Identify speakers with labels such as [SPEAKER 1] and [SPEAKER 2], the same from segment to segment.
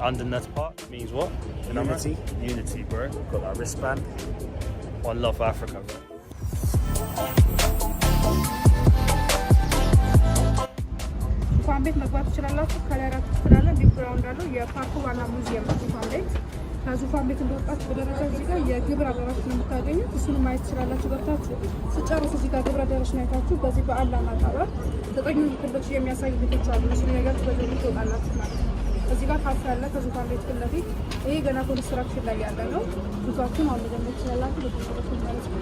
[SPEAKER 1] underneath part means what?
[SPEAKER 2] Unity.
[SPEAKER 1] Unity, bro.
[SPEAKER 2] Got that wristband.
[SPEAKER 1] One love for Africa, bro.
[SPEAKER 3] ዙፋን ቤት መግባት ትችላላችሁ። ከላይ አራት ክፍል አለ። ቢግ ግራውንድ አለው። የፓርኩ ዋና ሙዚየም ነው ዙፋን ቤት። ከዙፋን ቤት እንደወጣችሁ በደረጃ እዚህ ጋር የግብር አዳራሽ ነው የምታገኙት። እሱን ማየት ትችላላችሁ። ገብታችሁ ስጨርሱ እዚህ ጋር ግብር አዳራሽ ነው ያላችሁ። በዚህ በአላና ታበር 9 ክፍሎች የሚያሳይ ቤቶች አሉ። እሱን ነገር በደንብ ትወጣላችሁ ማለት ነው። እዚህ ጋር ካፌ አለ ከዙፋን ቤት ፊት ለፊት። ይሄ ገና ኮንስትራክሽን ላይ ያለ ነው። ብዙዎቹም አሁን ደግሞ ትችላላችሁ። በተሰራው ማለት ነው።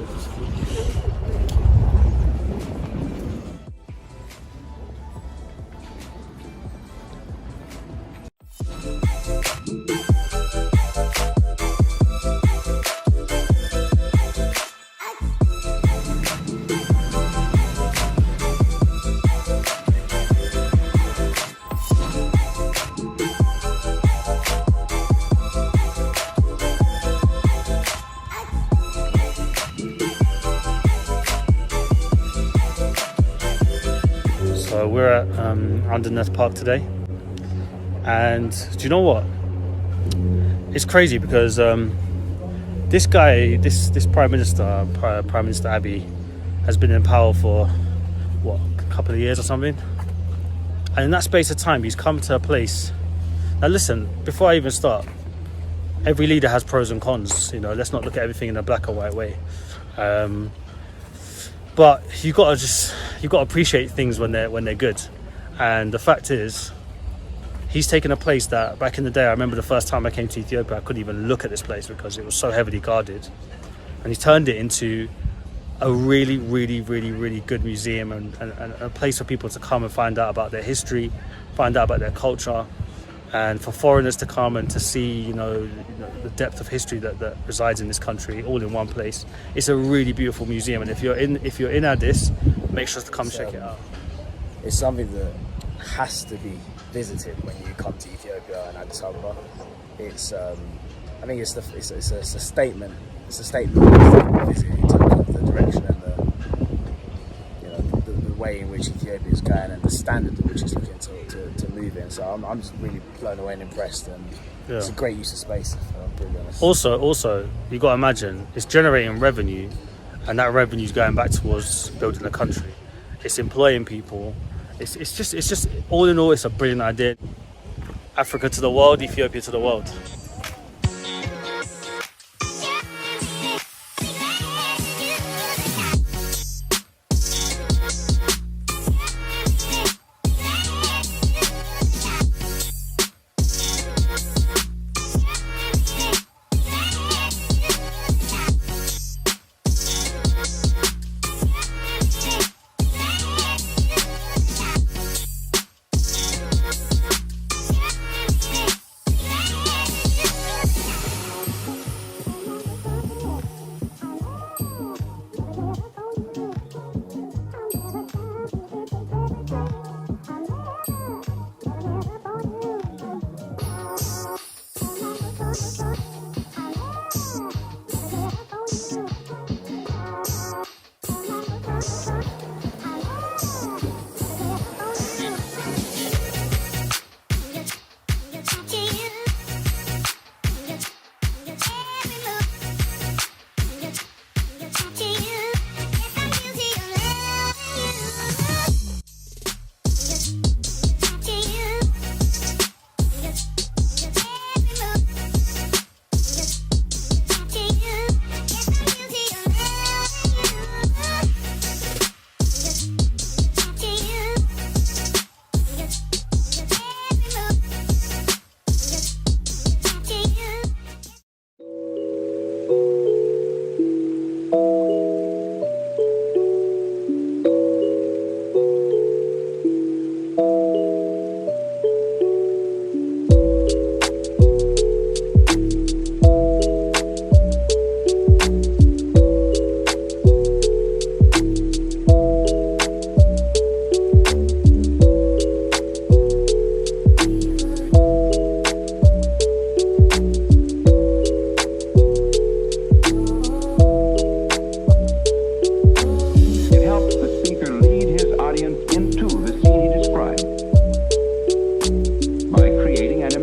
[SPEAKER 1] So we're at Underneath Park today, and do you know what? It's crazy because this guy, this Prime Minister Abiy, has been in power for what, a couple of years or something, and in that space of time, he's come to a place. Now listen, before I even start, every leader has pros and cons. You know, let's not look at everything in a black or white way. But you gotta appreciate things when they're good, and the fact is, he's taken a place that back in the day, I remember the first time I came to Ethiopia, I couldn't even look at this place because it was so heavily guarded, and he's turned it into a really, really, really, really good museum and a place for people to come and find out about their history, find out about their culture, and for foreigners to come and to see, you know the depth of history that resides in this country, all in one place. It's a really beautiful museum, and if you're in Addis, make sure to come check it out.
[SPEAKER 2] It's something that has to be visited when you come to Ethiopia and Addis Ababa. It's I think it's a statement. It's a statement visit in terms of the direction and the way in which Ethiopia is going and the standard in which it's looking to move in. So I'm just really blown away and impressed, and it's a great use of space. I'm really honest.
[SPEAKER 1] Also, you got to imagine it's generating revenue, and that revenue is going back towards building the country. It's employing people. It's just all in all, it's a brilliant idea. Africa to the world, Ethiopia to the world.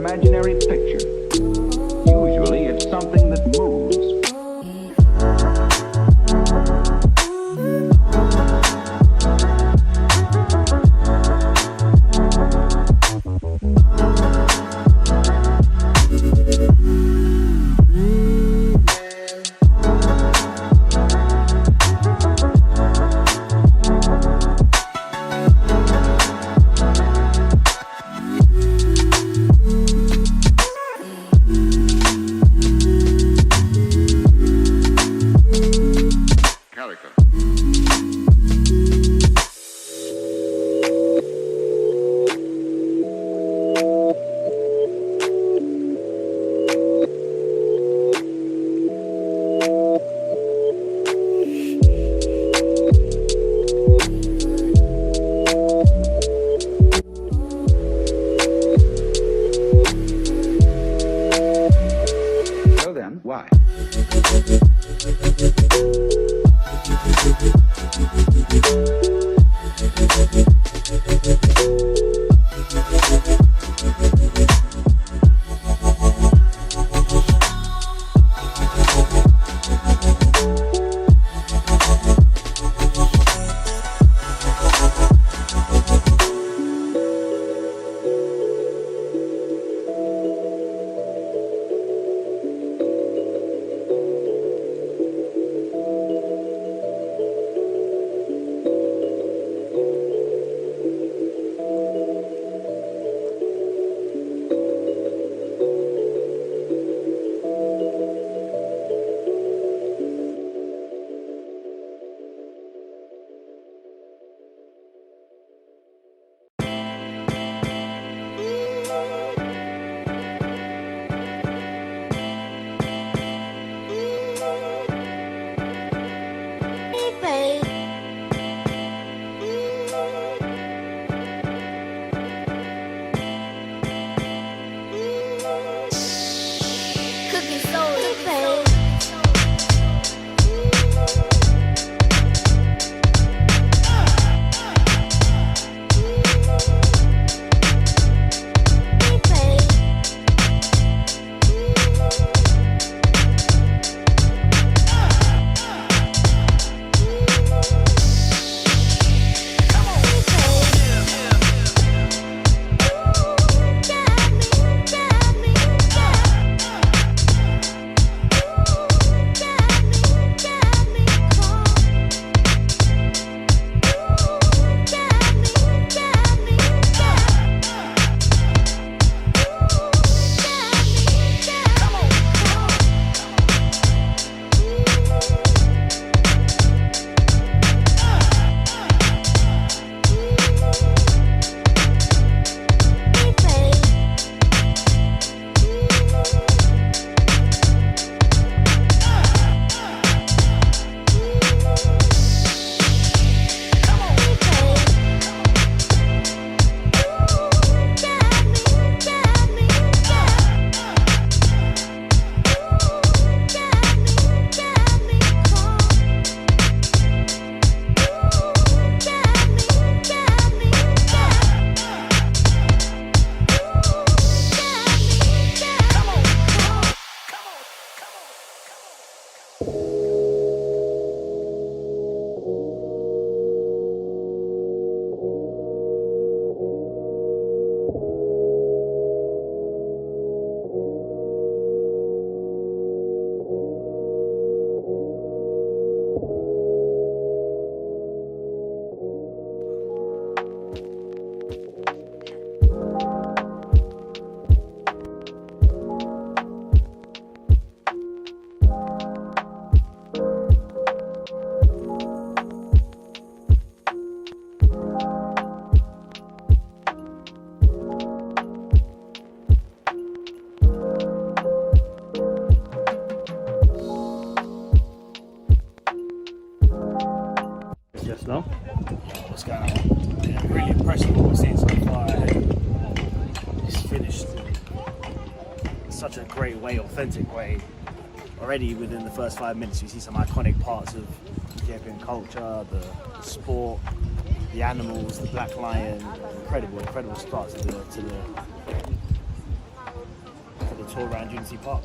[SPEAKER 4] imaginary picture.
[SPEAKER 1] Yes, no?
[SPEAKER 2] What's going on? Yeah, really impressive what we're seeing so far.
[SPEAKER 1] It's finished in such a great way, authentic way. Already within the first 5 minutes, you see some iconic parts of Ethiopian culture, the sport, the animals, the black lion. Incredible start to the tour around Unity Park.